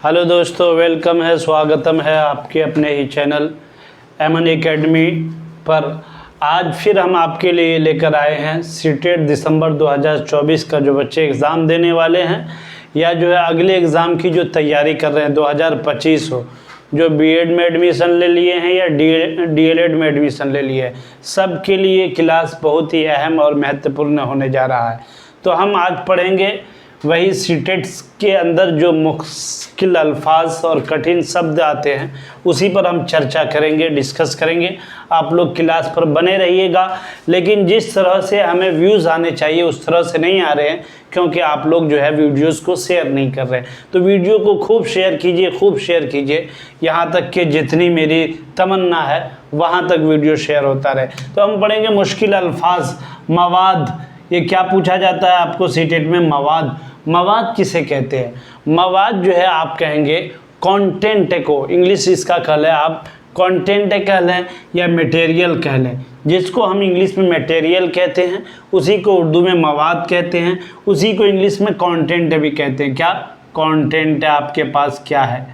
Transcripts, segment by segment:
Hello दोस्तों, welcome है, स्वागतम है आपके अपने ही चैनल एमन एकेडमी पर। आज फिर हम आपके लिए लेकर आए हैं सीटेट दिसंबर 2024 का जो बच्चे एग्ज़ाम देने वाले हैं या जो है अगले एग्ज़ाम की जो तैयारी कर रहे हैं 2025 हो, जो बीएड में एडमिशन ले लिए हैं या डीएलएड में एडमिशन ले लिए हैं, सब के लिए क्लास बहुत ही अहम और महत्वपूर्ण होने जा रहा है। तो हम आज पढ़ेंगे वही सीटेट्स के अंदर जो मुश्किल अल्फाज और कठिन शब्द आते हैं उसी पर हम चर्चा करेंगे, डिस्कस करेंगे। आप लोग क्लास पर बने रहिएगा, लेकिन जिस तरह से हमें व्यूज़ आने चाहिए उस तरह से नहीं आ रहे हैं, क्योंकि आप लोग जो है वीडियोस को शेयर नहीं कर रहे हैं। तो वीडियो को खूब शेयर कीजिए, खूब शेयर कीजिए, यहाँ तक कि जितनी मेरी तमन्ना है वहाँ तक वीडियो शेयर होता रहे। तो हम पढ़ेंगे मुश्किल अल्फाज। मवाद, ये क्या पूछा जाता है आपको सीटेट में? मवाद। मवाद किसे कहते हैं? मवाद जो है आप कहेंगे कंटेंट को, इंग्लिश इसका कह लें आप कंटेंट कह लें या मटेरियल कह लें। जिसको हम इंग्लिश में मटेरियल कहते हैं उसी को उर्दू में मवाद कहते हैं, उसी को इंग्लिश में कंटेंट भी कहते हैं। क्या कंटेंट आपके पास क्या है?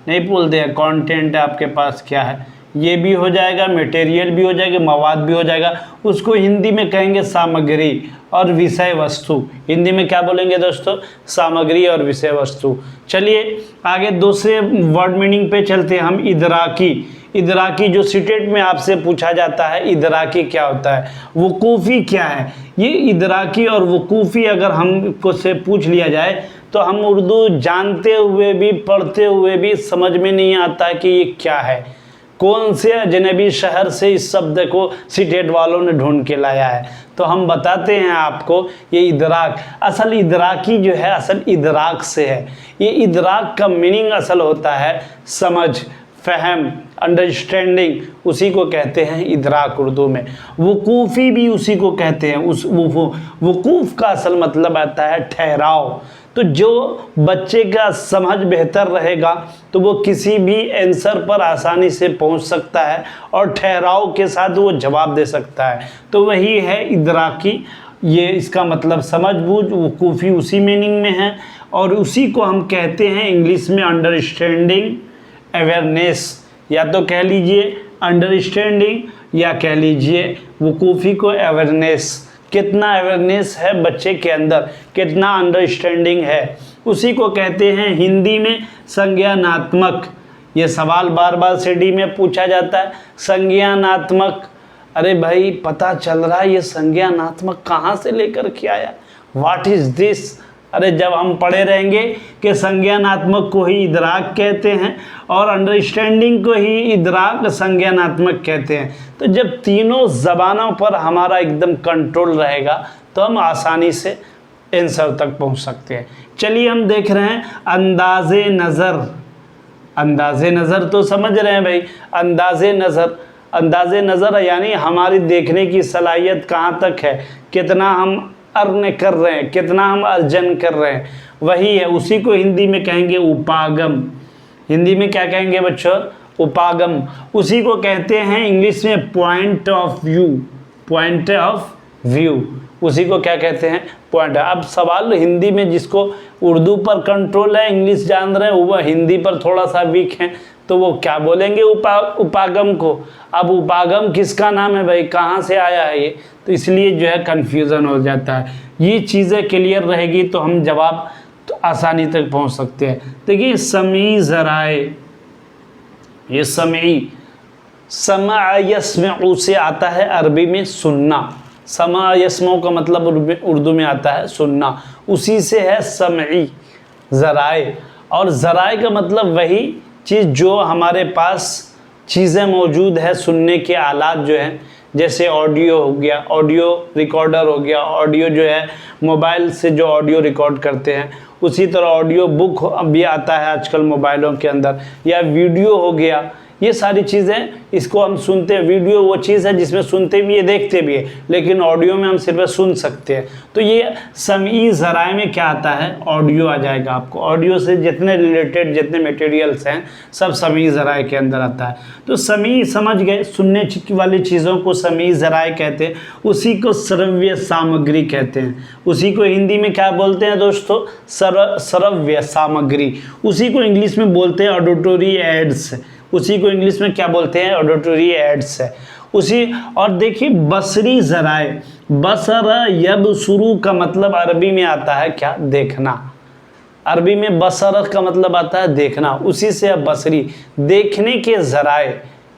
नहीं बोलते हैं कंटेंट आपके पास क्या है, ये भी हो जाएगा, मटेरियल भी हो जाएगा, मवाद भी हो जाएगा। उसको हिंदी में कहेंगे सामग्री और विषय वस्तु। हिंदी में क्या बोलेंगे दोस्तों? सामग्री और विषय वस्तु। चलिए आगे दूसरे वर्ड मीनिंग पे चलते हैं हम। इदराकी। इदराकी जो सीटेट में आपसे पूछा जाता है, इदराकी क्या होता है? वकूफ़ी क्या है? ये इदराकी और वकूफ़ी अगर हमको से पूछ लिया जाए तो हम उर्दू जानते हुए भी, पढ़ते हुए भी समझ में नहीं आता कि ये क्या है। कौन से अजनबी शहर से इस शब्द को सीटेट वालों ने ढूंढ के लाया है? तो हम बताते हैं आपको, ये इदराक, असल इदराकी जो है असल इदराक से है। ये इदराक का मीनिंग असल होता है समझ, फहम, अंडरस्टैंडिंग, उसी को कहते हैं इदराक उर्दू में। वकूफ़ी भी उसी को कहते हैं। उस वकूफ़ का असल मतलब आता है ठहराव। तो जो बच्चे का समझ बेहतर रहेगा तो वो किसी भी आंसर पर आसानी से पहुंच सकता है और ठहराव के साथ वो जवाब दे सकता है। तो वही है इदराकी, ये इसका मतलब समझबूझ। वकूफ़ी उसी मीनिंग में है और उसी को हम कहते हैं इंग्लिश में अंडरस्टैंडिंग, अवेयरनेस। या तो कह लीजिए अंडरस्टैंडिंग या कह लीजिए वकूफ़ी को अवेयरनेस। कितना अवेयरनेस है बच्चे के अंदर, कितना अंडरस्टैंडिंग है, उसी को कहते हैं हिंदी में संज्ञानात्मक। ये सवाल बार बार सीडी में पूछा जाता है, संज्ञानात्मक। अरे भाई पता चल रहा है ये संज्ञानात्मक कहाँ से लेकर के आया? What is this? अरे जब हम पढ़े रहेंगे कि संज्ञानात्मक को ही इदराक कहते हैं और अंडरस्टैंडिंग को ही इदराक संज्ञानात्मक कहते हैं। तो जब तीनों ज़बानों पर हमारा एकदम कंट्रोल रहेगा तो हम आसानी से आंसर तक पहुंच सकते हैं। चलिए हम देख रहे हैं अंदाज़े नज़र। अंदाज़े नज़र तो समझ रहे हैं भाई, अंदाज़े नज़र। अंदाज़े नज़र यानी हमारी देखने की सलाहियत कहाँ तक है, कितना हम अर्न कर रहे हैं, कितना हम अर्जन कर रहे हैं, वही है। उसी को हिंदी में कहेंगे उपागम। हिंदी में क्या कहेंगे बच्चों? उपागम। उसी को कहते हैं इंग्लिश में point of view. Point of view, उसी को क्या कहते हैं? पॉइंट। अब सवाल हिंदी में जिसको उर्दू पर कंट्रोल है, इंग्लिश जान रहे हैं, वह हिंदी पर थोड़ा सा वीक है, तो वो क्या बोलेंगे? उपागम को। अब उपागम किसका नाम है भाई? कहाँ से आया है ये? तो इसलिए जो है कन्फ्यूज़न हो जाता है। ये चीज़ें क्लियर रहेगी तो हम जवाब तो आसानी तक पहुँच सकते हैं। देखिए समी ज़राए, ये समी, समा यस्मउ से आता है अरबी में सुनना। समा यस्मउ का मतलब उर्दू में आता है सुनना, उसी से है समी ज़राए। और ज़राए का मतलब वही चीज़ जो हमारे पास चीज़ें मौजूद है, सुनने के आलात जो हैं, जैसे ऑडियो हो गया, ऑडियो रिकॉर्डर हो गया, ऑडियो जो है मोबाइल से जो ऑडियो रिकॉर्ड करते हैं, उसी तरह ऑडियो बुक भी आता है आजकल मोबाइलों के अंदर, या वीडियो हो गया, ये सारी चीज़ें इसको हम सुनते हैं। वीडियो वो चीज़ है जिसमें सुनते भी है, देखते भी है, लेकिन ऑडियो में हम सिर्फ सुन सकते हैं। तो ये समई ज़राए में क्या आता है, ऑडियो आ जाएगा आपको। ऑडियो से जितने रिलेटेड जितने मटेरियल्स हैं सब समई ज़राए के अंदर आता है। तो समई समझ गए, सुनने वाली चीज़ों को समई ज़राए कहते हैं। उसी को श्रव्य सामग्री कहते हैं। उसी को हिंदी में क्या बोलते हैं दोस्तों, श्रव्य सामग्री। उसी को इंग्लिश में बोलते हैं ऑडिटोरी एड्स। उसी को इंग्लिश में क्या बोलते हैं, ऑडिटोरी एड्स है उसी। और देखिए बसरी ज़राए, बसर यब शुरू का मतलब अरबी में आता है क्या, देखना। अरबी में बसर का मतलब आता है देखना, उसी से अब बसरी, देखने के ज़राए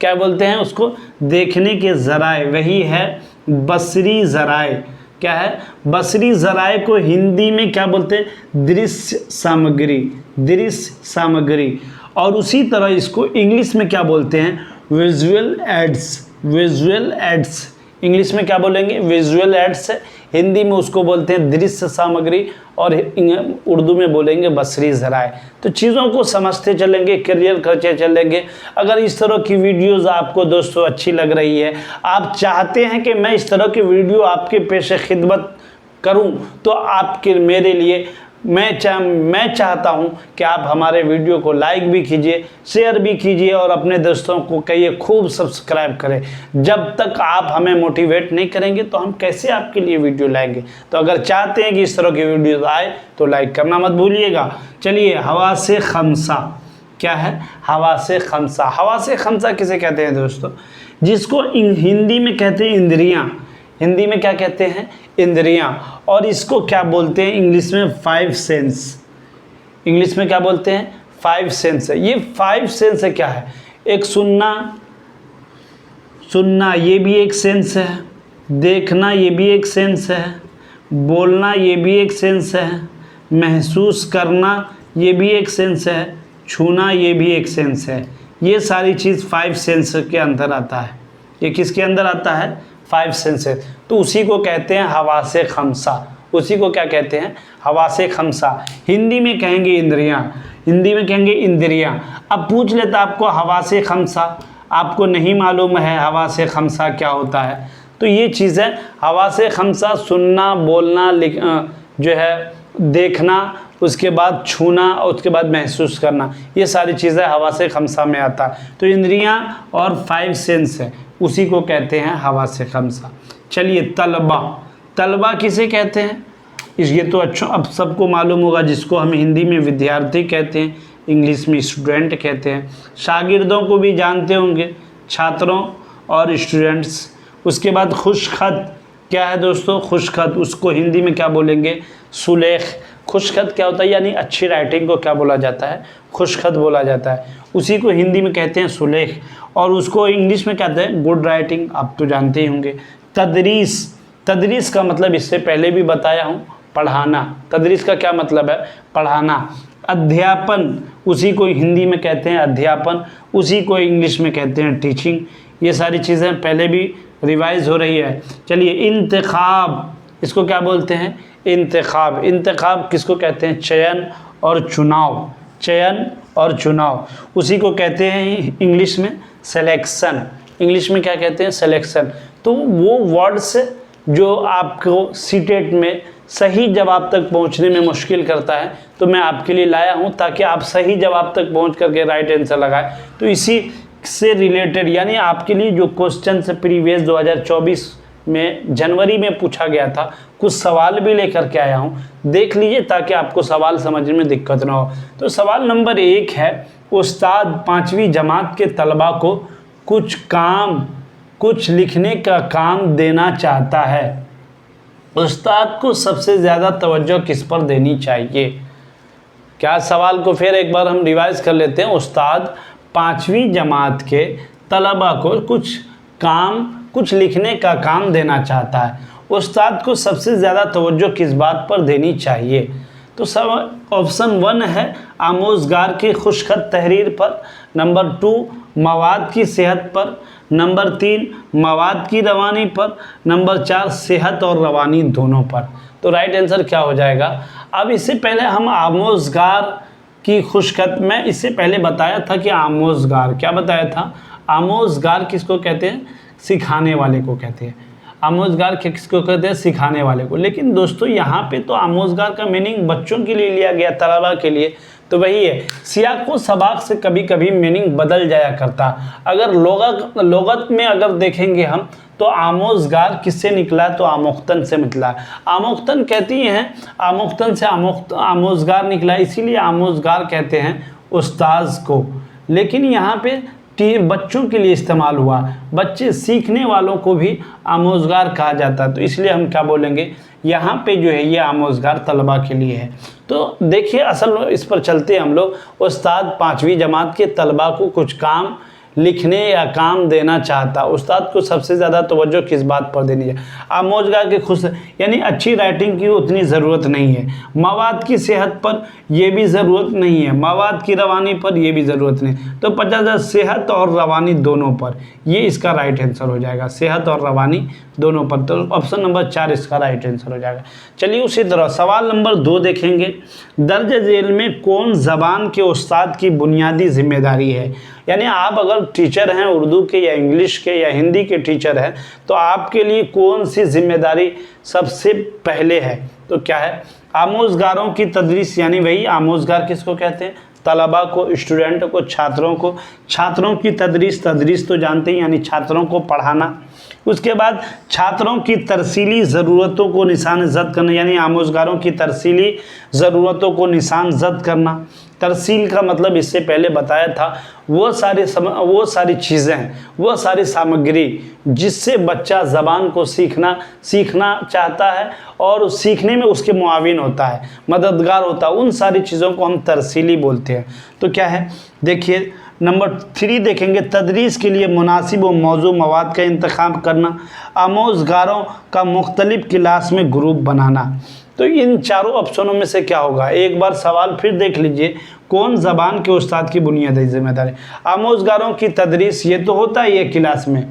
क्या बोलते हैं उसको, देखने के ज़राए, वही है बसरी ज़राए। क्या है, बसरी ज़राए को हिंदी में क्या बोलते हैं, दृश्य सामग्री, दृश्य सामग्री। और उसी तरह इसको इंग्लिश में क्या बोलते हैं, visual aids, visual aids. English में क्या बोलेंगे, विजुअल एड्स। हिंदी में उसको बोलते हैं दृश्य सामग्री, और उर्दू में बोलेंगे बसरी ज़राए। तो चीज़ों को समझते चलेंगे, क्लियर करते चलेंगे। अगर इस तरह की वीडियोस आपको दोस्तों अच्छी लग रही है, आप चाहते हैं कि मैं इस तरह की वीडियो आपके पेश खिदमत करूं, तो आपके मेरे लिए मैं चाहता हूं कि आप हमारे वीडियो को लाइक भी कीजिए, शेयर भी कीजिए, और अपने दोस्तों को कहिए खूब सब्सक्राइब करें। जब तक आप हमें मोटिवेट नहीं करेंगे तो हम कैसे आपके लिए वीडियो लाएंगे। तो अगर चाहते हैं कि इस तरह की वीडियो आए तो लाइक करना मत भूलिएगा। चलिए, हवा से खमसा क्या है, हवा से खमसा। हवा से खमसा किसे कहते हैं दोस्तों, जिसको हिंदी में कहते हैं इंद्रियां। हिंदी में क्या कहते हैं, इंद्रियां। और इसको क्या बोलते हैं इंग्लिश में, 5 सेंस। इंग्लिश में क्या बोलते हैं, 5 सेंस है। ये 5 सेंस है क्या है, एक सुनना, सुनना ये भी एक सेंस है, देखना ये भी एक सेंस है, बोलना ये भी एक सेंस है, महसूस करना ये भी एक सेंस है, छूना ये भी एक सेंस है। ये सारी चीज़ 5 सेंस के अंदर आता है। ये किसके अंदर आता है, 5 सेंसेस। तो उसी को कहते हैं हवा से खमसा। उसी को क्या कहते हैं, हवा से खमसा। हिंदी में कहेंगे इंद्रियां, हिंदी में कहेंगे इंद्रियां। अब पूछ लेता आपको हवा से खमसा, आपको नहीं मालूम है हवा से खमसा क्या होता है। तो ये चीज़ है हवा से खमसा, सुनना, बोलना, जो है देखना, उसके बाद छूना, और उसके बाद महसूस करना, ये सारी चीज़ें हवा से खमसा में आता है। तो इंद्रियां और 5 सेंस है, उसी को कहते हैं हवा से खमसा। चलिए, तलबा। तलबा किसे कहते हैं, ये तो अच्छा अब सबको मालूम होगा, जिसको हम हिंदी में विद्यार्थी कहते हैं, इंग्लिश में स्टूडेंट कहते हैं। शागिर्दों को भी जानते होंगे, छात्रों और स्टूडेंट्स। उसके बाद खुशखत क्या है दोस्तों, खुशखत, उसको हिंदी में क्या बोलेंगे, सुलेख। खुशखत क्या होता है, यानी अच्छी राइटिंग को क्या बोला जाता है, खुशखत बोला जाता है। उसी को हिंदी में कहते हैं सुलेख, और उसको इंग्लिश में कहते हैं गुड राइटिंग, आप तो जानते ही होंगे। तदरीस, तदरीस का मतलब इससे पहले भी बताया हूँ, पढ़ाना। तदरीस का क्या मतलब है, पढ़ाना। अध्यापन, उसी को हिंदी में कहते हैं अध्यापन, उसी को इंग्लिश में कहते हैं टीचिंग। ये सारी चीज़ें पहले भी रिवाइज हो रही है। चलिए, इंतखाब, इसको क्या बोलते हैं, इंतखाब। इंतखाब किसको कहते हैं, चयन और चुनाव, चयन और चुनाव। उसी को कहते हैं इंग्लिश में सिलेक्शन। इंग्लिश में क्या कहते हैं, सिलेक्शन। तो वो वर्ड्स जो आपको सीटेट में सही जवाब तक पहुंचने में मुश्किल करता है, तो मैं आपके लिए लाया हूं ताकि आप सही जवाब तक पहुंच करके राइट आंसर लगाएं। तो इसी से रिलेटेड, यानी आपके लिए जो क्वेश्चन से प्रीवियस 2024 में जनवरी में पूछा गया था, कुछ सवाल भी लेकर के आया हूं, देख लीजिए ताकि आपको सवाल समझने में दिक्कत ना हो। तो सवाल नंबर 1 है, उस्ताद 5वीं जमात के तलबा को कुछ काम, कुछ लिखने का काम देना चाहता है, उस्ताद को सबसे ज़्यादा तवज्जो किस पर देनी चाहिए। क्या सवाल को फिर एक बार हम रिवाइज कर लेते हैं। उस्ताद 5वीं जमात के तलबा को कुछ काम, कुछ लिखने का काम देना चाहता है, उस्ताद को सबसे ज़्यादा तवज्जो किस बात पर देनी चाहिए। तो सब ऑप्शन 1 है आमोज़गार की खुशखत तहरीर पर, नंबर 2 मवाद की सेहत पर, नंबर 3 मवाद की रवानी पर, नंबर 4 सेहत और रवानी दोनों पर। तो राइट आंसर क्या हो जाएगा। अब इससे पहले हम आमोज़गार की खुशखत। मैं इससे पहले बताया था कि आमोजगार, क्या बताया था? आमोजगार किसको कहते हैं? सिखाने वाले को कहते हैं। आमोजगार किसको कहते हैं? सिखाने वाले को। लेकिन दोस्तों यहाँ पे तो आमोजगार का मीनिंग बच्चों के लिए लिया गया, तलबा के लिए, तो वही है। सियाक व सबाक से कभी कभी मीनिंग बदल जाया करता। अगर लोगत में अगर देखेंगे हम तो आमोजगार किससे निकला? तो आमोख्तन से निकला। आमोख्तन कहती हैं, आमोख्तन से आमोजगार निकला, इसीलिए आमोजगार कहते हैं उस्ताज को। लेकिन यहाँ पे बच्चों के लिए इस्तेमाल हुआ, बच्चे सीखने वालों को भी आमोजगार कहा जाता है। तो इसलिए हम क्या बोलेंगे, यहाँ पे जो है ये आमोजगार तलबा के लिए है। तो देखिए असल इस पर चलते हम लोग। उस्ताद 5वीं जमात के तलबा को कुछ काम लिखने या काम देना चाहता। उस्ताद को सबसे ज़्यादा तवज्जो किस बात पर देनी है? आमोजगार के खुश, यानी अच्छी राइटिंग की उतनी ज़रूरत नहीं है। मवाद की सेहत पर यह भी ज़रूरत नहीं है। मवाद की रवानी पर यह भी ज़रूरत नहीं। तो 50,000 सेहत और रवानी दोनों पर, ये इसका राइट आंसर हो जाएगा, सेहत और रवानी दोनों पर। तो ऑप्शन नंबर 4 इसका राइट आंसर हो जाएगा। चलिए उसी तरह सवाल नंबर 2 देखेंगे। दर्ज झेल में कौन ज़बान के उस्ताद की बुनियादी जिम्मेदारी है? यानी आप अगर टीचर हैं उर्दू के या इंग्लिश के या हिंदी के टीचर हैं तो आपके लिए कौन सी जिम्मेदारी सबसे पहले है? तो क्या है? आमोजगारों की तदरीस, यानी वही आमोजगार किसको कहते हैं? तलबा को, स्टूडेंट को, छात्रों को। छात्रों की तदरीस, तदरीस तो जानते हैं यानी छात्रों को पढ़ाना। उसके बाद छात्रों की तरसीली ज़रूरतों को निशानजद करना, यानी आमोजगारों की तरसीली ज़रूरतों को निशानजद करना। तरसील का मतलब इससे पहले बताया था, वो सारी चीज़ें, वो सारी सामग्री जिससे बच्चा ज़बान को सीखना चाहता है और सीखने में उसके मुआविन होता है, मददगार होता है, उन सारी चीज़ों को हम तरसीली बोलते हैं। तो क्या है? देखिए नंबर 3 देखेंगे। तदरीस के लिए मुनासिब व मौजू मवाद का इंतखाब करना। आमोजगारों का मुख्तलिफ क्लास में ग्रुप बनाना। तो इन चारों ऑप्शनों में से क्या होगा? एक बार सवाल फिर देख लीजिए। कौन ज़बान के उस्ताद की बुनियादी जिम्मेदारी? आमोजगारों की तदरीस, ये तो होता है ये क्लास में,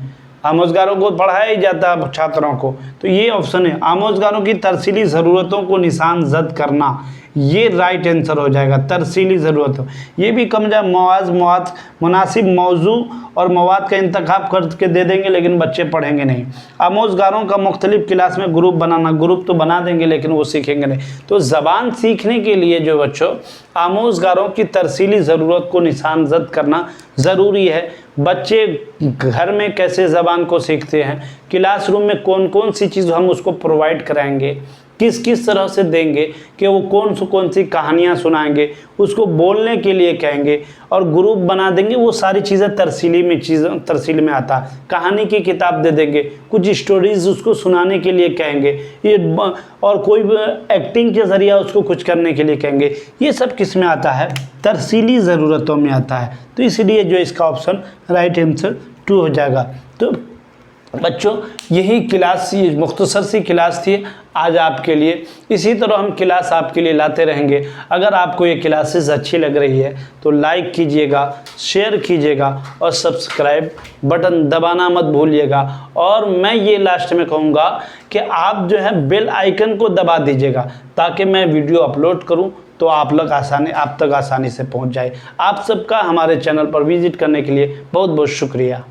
आमोजगारों को पढ़ाया ही जाता है छात्रों को, तो ये ऑप्शन है। आमोजगारों की तरसीली ज़रूरतों को निशानजद करना, ये राइट आंसर हो जाएगा। तरसीली ज़रूरतों, ये भी कम जा मवाद मुनासिब मौजू और मवाद का इंतखाब करके दे देंगे लेकिन बच्चे पढ़ेंगे नहीं। आमोजगारों का मुख्तलिफ क्लास में ग्रुप बनाना, ग्रुप तो बना देंगे लेकिन वो सीखेंगे नहीं। तो ज़बान सीखने के लिए जो बच्चों आमोजगारों की तरसीली ज़रूरत को निशानजद करना ज़रूरी है। बच्चे घर में कैसे ज़बान को सीखते हैं, क्लासरूम में कौन कौन सी चीज़ हम उसको प्रोवाइड कराएंगे, किस किस तरह से देंगे कि वो कौन सी कहानियाँ सुनाएंगे, उसको बोलने के लिए कहेंगे और ग्रुप बना देंगे, वो सारी चीज़ें तरसील में आता है। कहानी की किताब दे देंगे, कुछ स्टोरीज़ उसको सुनाने के लिए कहेंगे, ये और कोई एक्टिंग के ज़रिए उसको कुछ करने के लिए कहेंगे। ये सब किस में आता है? तरसीली ज़रूरतों में आता है। तो इसलिए जो इसका ऑप्शन राइट आंसर 2 हो जाएगा। तो बच्चों यही क्लास, मुख्तसर सी क्लास थी आज आपके लिए। इसी तरह हम क्लास आपके लिए लाते रहेंगे। अगर आपको ये क्लासेस अच्छी लग रही है तो लाइक कीजिएगा, शेयर कीजिएगा और सब्सक्राइब बटन दबाना मत भूलिएगा। और मैं ये लास्ट में कहूँगा कि आप जो है बेल आइकन को दबा दीजिएगा ताकि मैं वीडियो अपलोड करूँ तो आप तक आसानी से पहुँच जाए। आप सबका हमारे चैनल पर विजिट करने के लिए बहुत बहुत शुक्रिया।